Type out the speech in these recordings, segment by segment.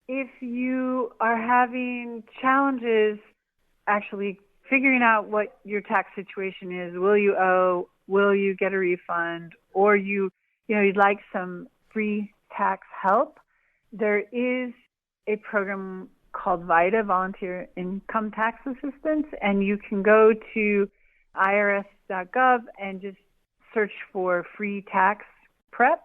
if you are having challenges actually figuring out what your tax situation is, will you owe, will you get a refund, or you'd like some free tax help, there is a program called VITA, Volunteer Income Tax Assistance, and you can go to irs.gov and just search for free tax prep,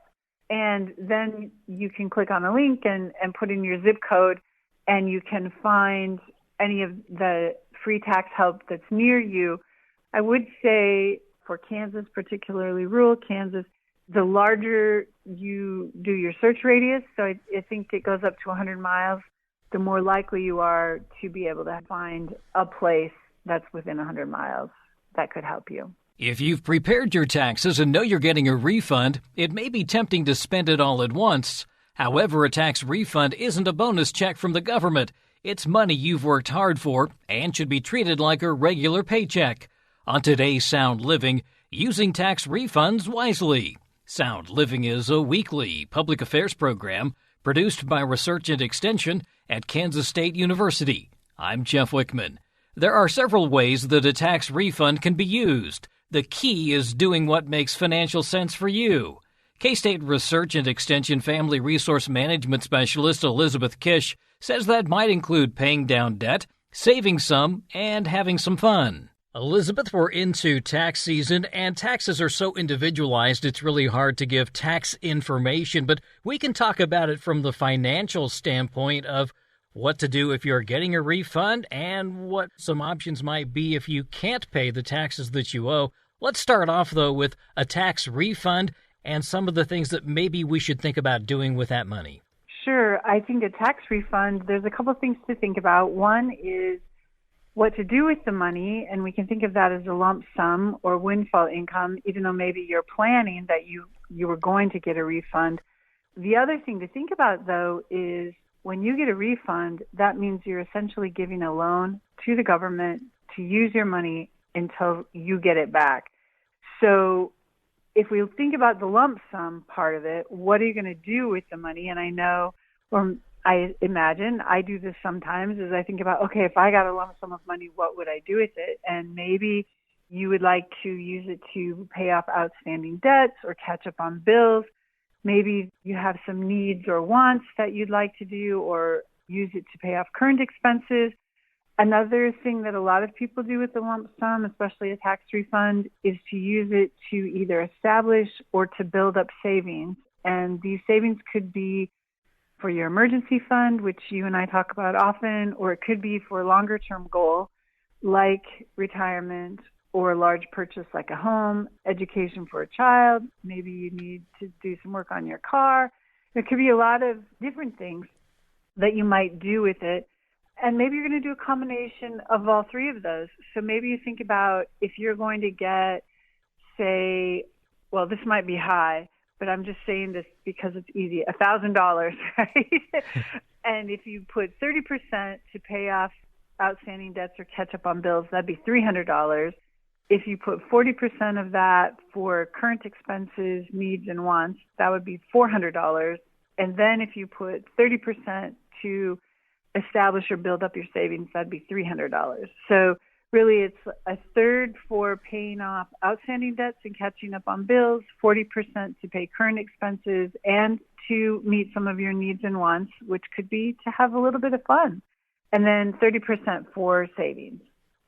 and then you can click on a link and put in your zip code, and you can find any of the free tax help that's near you. I would say for Kansas, particularly rural Kansas, the larger you do your search radius, so I think it goes up to 100 miles, the more likely you are to be able to find a place that's within 100 miles that could help you. If you've prepared your taxes and know you're getting a refund, it may be tempting to spend it all at once. However, a tax refund isn't a bonus check from the government. It's money you've worked hard for and should be treated like a regular paycheck. On today's Sound Living, using tax refunds wisely. Sound Living is a weekly public affairs program produced by Research and Extension at Kansas State University. I'm Jeff Wichman. There are several ways that a tax refund can be used. The key is doing what makes financial sense for you. K-State Research and Extension Family Resource Management Specialist Elizabeth Kish says that might include paying down debt, saving some, and having some fun. Elizabeth, we're into tax season, and taxes are so individualized it's really hard to give tax information, but we can talk about it from the financial standpoint of what to do if you're getting a refund and what some options might be if you can't pay the taxes that you owe. Let's start off, though, with a tax refund and some of the things that maybe we should think about doing with that money. Sure. I think a tax refund, there's a couple of things to think about. One is what to do with the money, and we can think of that as a lump sum or windfall income, even though maybe you're planning that you were going to get a refund. The other thing to think about, though, is when you get a refund, that means you're essentially giving a loan to the government to use your money until you get it back. So if we think about the lump sum part of it, what are you going to do with the money? And I know, or I imagine, I do this sometimes, is I think about, okay, if I got a lump sum of money, what would I do with it? And maybe you would like to use it to pay off outstanding debts or catch up on bills. Maybe you have some needs or wants that you'd like to do, or use it to pay off current expenses. Another thing that a lot of people do with the lump sum, especially a tax refund, is to use it to either establish or to build up savings. And these savings could be for your emergency fund, which you and I talk about often, or it could be for a longer-term goal like retirement or a large purchase like a home, education for a child. Maybe you need to do some work on your car. There could be a lot of different things that you might do with it. And maybe you're going to do a combination of all three of those. So maybe you think about if you're going to get, say, well, this might be high, but I'm just saying this because it's easy, $1,000, right? And if you put 30% to pay off outstanding debts or catch up on bills, that'd be $300. If you put 40% of that for current expenses, needs, and wants, that would be $400. And then if you put 30% to establish or build up your savings, that'd be $300. So really it's a third for paying off outstanding debts and catching up on bills, 40% to pay current expenses, and to meet some of your needs and wants, which could be to have a little bit of fun, and then 30% for savings.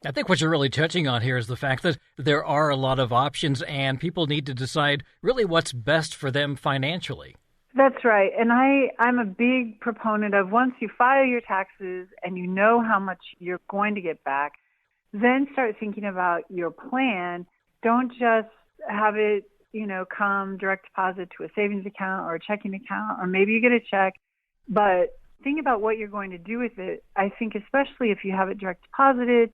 I think what you're really touching on here is the fact that there are a lot of options and people need to decide really what's best for them financially. That's right. And I'm a big proponent of once you file your taxes and you know how much you're going to get back, then start thinking about your plan. Don't just have it, come direct deposit to a savings account or a checking account, or maybe you get a check, but think about what you're going to do with it. I think especially if you have it direct deposited,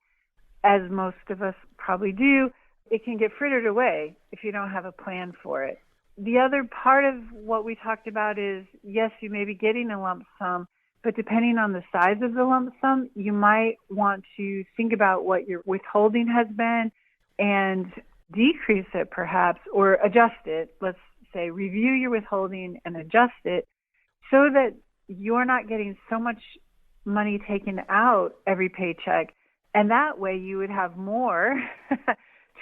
as most of us probably do, it can get frittered away if you don't have a plan for it. The other part of what we talked about is, yes, you may be getting a lump sum, but depending on the size of the lump sum, you might want to think about what your withholding has been and decrease it perhaps, or adjust it. Let's say review your withholding and adjust it so that you're not getting so much money taken out every paycheck. And that way you would have more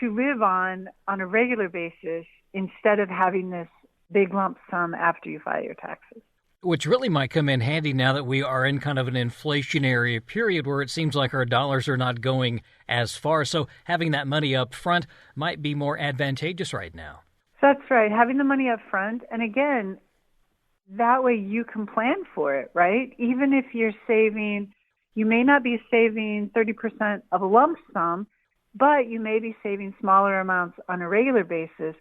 to live on a regular basis instead of having this big lump sum after you file your taxes. Which really might come in handy now that we are in kind of an inflationary period where it seems like our dollars are not going as far. So having that money up front might be more advantageous right now. That's right. Having the money up front. And again, that way you can plan for it, right? Even if you're saving, you may not be saving 30% of a lump sum, but you may be saving smaller amounts on a regular basis,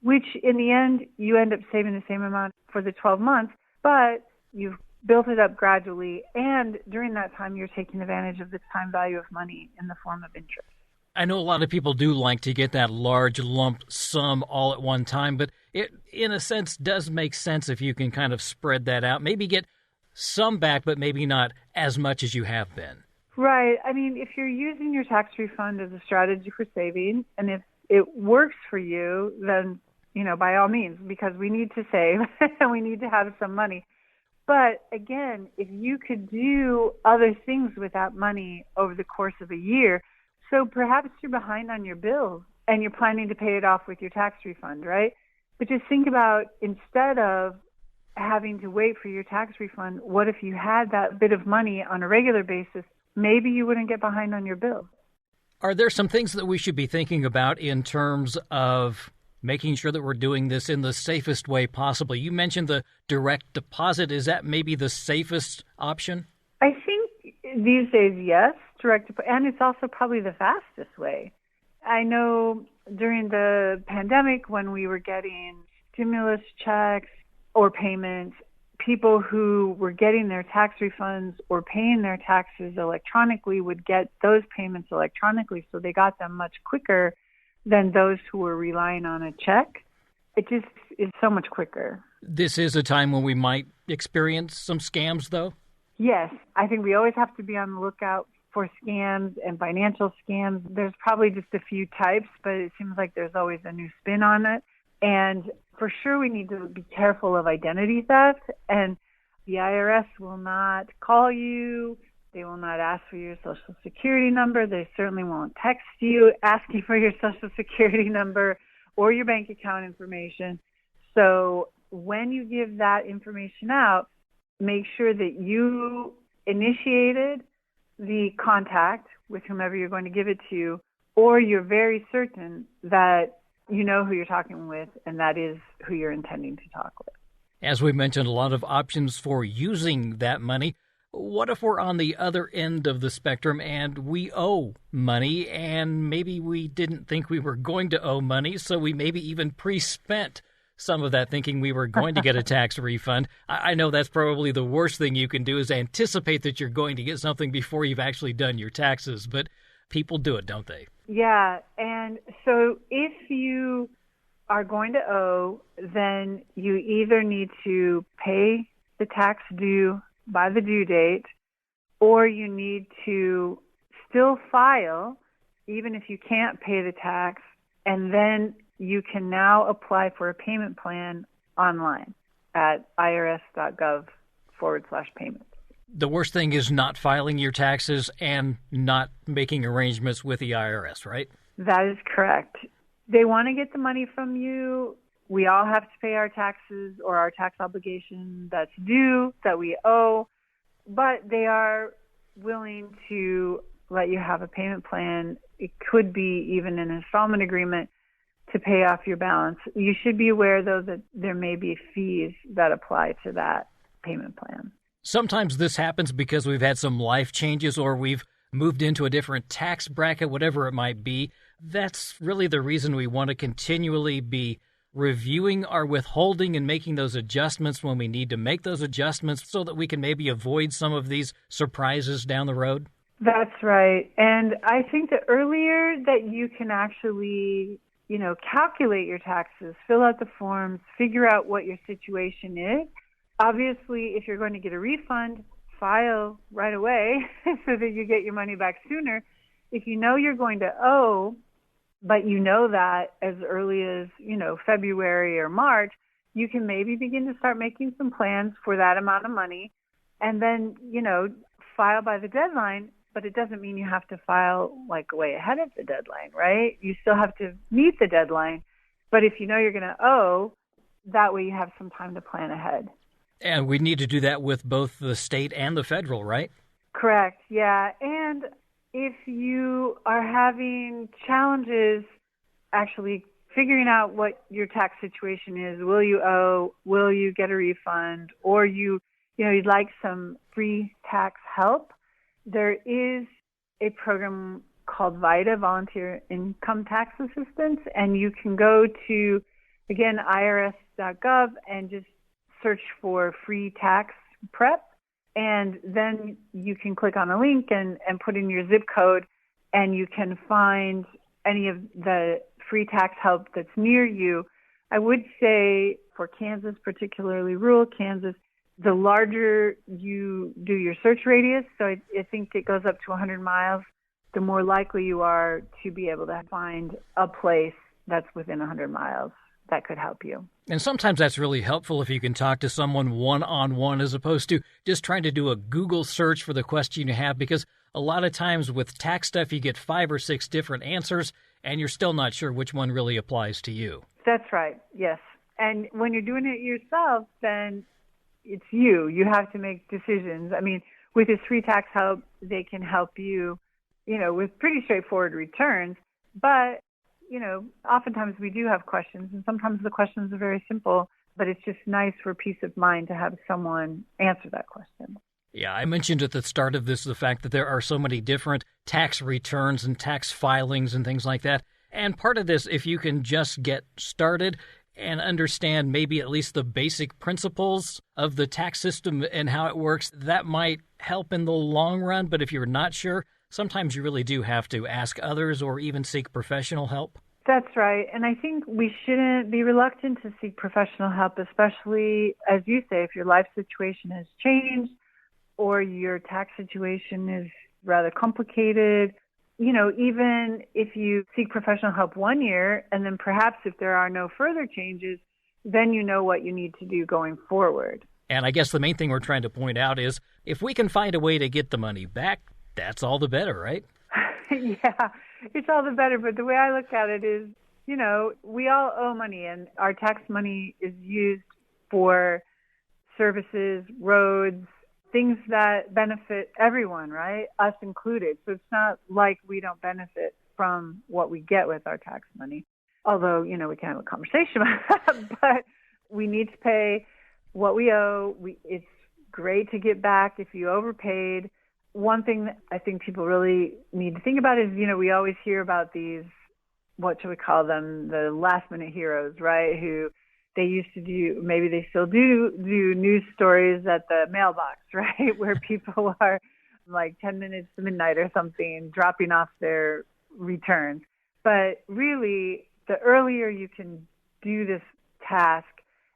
which in the end, you end up saving the same amount for the 12 months, but you've built it up gradually. And during that time, you're taking advantage of the time value of money in the form of interest. I know a lot of people do like to get that large lump sum all at one time, but it, in a sense, does make sense if you can kind of spread that out. Maybe get some back, but maybe not as much as you have been. Right. I mean, if you're using your tax refund as a strategy for saving, and if it works for you, then, by all means, because we need to save and we need to have some money. But again, if you could do other things with that money over the course of a year, so perhaps you're behind on your bills and you're planning to pay it off with your tax refund, right? But just think about, instead of having to wait for your tax refund, what if you had that bit of money on a regular basis? Maybe you wouldn't get behind on your bills. Are there some things that we should be thinking about in terms of making sure that we're doing this in the safest way possible? You mentioned the direct deposit. Is that maybe the safest option? I think these days, yes, direct deposit, and it's also probably the fastest way. I know during the pandemic when we were getting stimulus checks or payments, people who were getting their tax refunds or paying their taxes electronically would get those payments electronically, so they got them much quicker than those who were relying on a check. It just is so much quicker. This is a time when we might experience some scams, though? Yes. I think we always have to be on the lookout for scams and financial scams. There's probably just a few types, but it seems like there's always a new spin on it. And for sure, we need to be careful of identity theft. And the IRS will not call you. They will not ask for your Social Security number. They certainly won't text you asking for your Social Security number or your bank account information. So when you give that information out, make sure that you initiated the contact with whomever you're going to give it to, or you're very certain that you know who you're talking with and that is who you're intending to talk with. As we mentioned, a lot of options for using that money. What if we're on the other end of the spectrum and we owe money, and maybe we didn't think we were going to owe money, so we maybe even pre-spent some of that thinking we were going to get a tax refund? I know that's probably the worst thing you can do, is anticipate that you're going to get something before you've actually done your taxes, but people do it, don't they? Yeah, and so if you are going to owe, then you either need to pay the tax due by the due date, or you need to still file, even if you can't pay the tax, and then you can now apply for a payment plan online at irs.gov/payments. The worst thing is not filing your taxes and not making arrangements with the IRS, right? That is correct. They want to get the money from you. We all have to pay our taxes or our tax obligation that's due, that we owe, but they are willing to let you have a payment plan. It could be even an installment agreement to pay off your balance. You should be aware, though, that there may be fees that apply to that payment plan. Sometimes this happens because we've had some life changes or we've moved into a different tax bracket, whatever it might be. That's really the reason we want to continually be reviewing our withholding and making those adjustments when we need to make those adjustments so that we can maybe avoid some of these surprises down the road. That's right. And I think the earlier that you can actually, calculate your taxes, fill out the forms, figure out what your situation is. Obviously, if you're going to get a refund, file right away so that you get your money back sooner. If you know you're going to owe, but you know that as early as, February or March, you can maybe begin to start making some plans for that amount of money and then, file by the deadline, but it doesn't mean you have to file like way ahead of the deadline, right? You still have to meet the deadline, but if you know you're going to owe, that way you have some time to plan ahead. And we need to do that with both the state and the federal, right? Correct, yeah. And if you are having challenges actually figuring out what your tax situation is, will you owe, will you get a refund, or you'd like some free tax help, there is a program called VITA, Volunteer Income Tax Assistance, and you can go to, again, irs.gov and just search for free tax prep, and then you can click on a link and put in your zip code, and you can find any of the free tax help that's near you. I would say for Kansas, particularly rural Kansas, the larger you do your search radius, so I think it goes up to 100 miles, the more likely you are to be able to find a place that's within 100 miles that could help you. And sometimes that's really helpful if you can talk to someone one-on-one as opposed to just trying to do a Google search for the question you have, because a lot of times with tax stuff you get 5 or 6 different answers and you're still not sure which one really applies to you. That's right, yes. And when you're doing it yourself, then it's you. You have to make decisions. I mean, with this free tax help, they can help you, with pretty straightforward returns. But, oftentimes we do have questions, and sometimes the questions are very simple, but it's just nice for peace of mind to have someone answer that question. Yeah, I mentioned at the start of this the fact that there are so many different tax returns and tax filings and things like that. And part of this, if you can just get started and understand maybe at least the basic principles of the tax system and how it works, that might help in the long run. But if you're not sure, sometimes you really do have to ask others or even seek professional help. That's right. And I think we shouldn't be reluctant to seek professional help, especially, as you say, if your life situation has changed or your tax situation is rather complicated. Even if you seek professional help 1 year, and then perhaps if there are no further changes, then you know what you need to do going forward. And I guess the main thing we're trying to point out is if we can find a way to get the money back, that's all the better, right? Yeah, it's all the better. But the way I look at it is, we all owe money, and our tax money is used for services, roads, things that benefit everyone, right? Us included. So it's not like we don't benefit from what we get with our tax money. Although, we can have a conversation about that, but we need to pay what we owe. It's great to get back if you overpaid. One thing that I think people really need to think about is, we always hear about these, what should we call them, the last minute heroes, right? Who they used to do, maybe they still do news stories at the mailbox, right? Where people are like 10 minutes to midnight or something, dropping off their returns. But really, the earlier you can do this task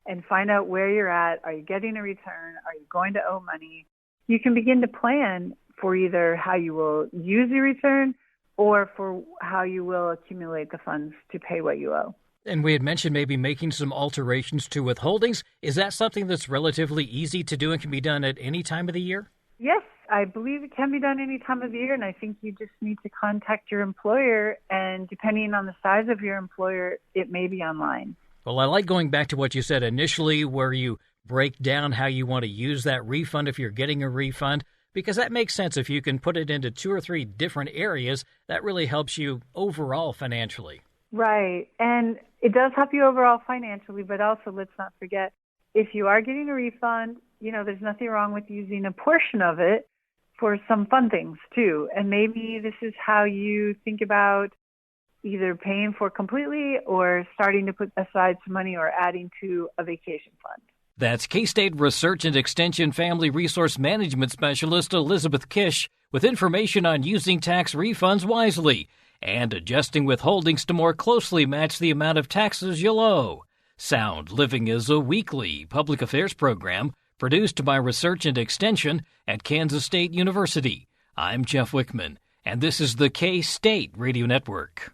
and find out where you're at, are you getting a return? Are you going to owe money? You can begin to plan for either how you will use your return or for how you will accumulate the funds to pay what you owe. And we had mentioned maybe making some alterations to withholdings. Is that something that's relatively easy to do and can be done at any time of the year? Yes, I believe it can be done any time of the year, and I think you just need to contact your employer, and depending on the size of your employer, it may be online. Well, I like going back to what you said initially, where you break down how you want to use that refund if you're getting a refund, because that makes sense. If you can put it into 2 or 3 different areas, that really helps you overall financially. Right, and it does help you overall financially, but also let's not forget, if you are getting a refund, there's nothing wrong with using a portion of it for some fun things too. And maybe this is how you think about either paying for completely or starting to put aside some money or adding to a vacation fund. That's K-State Research and Extension Family Resource Management Specialist Elizabeth Kish with information on using tax refunds wisely and adjusting withholdings to more closely match the amount of taxes you'll owe. Sound Living is a weekly public affairs program produced by Research and Extension at Kansas State University. I'm Jeff Wichman, and this is the K-State Radio Network.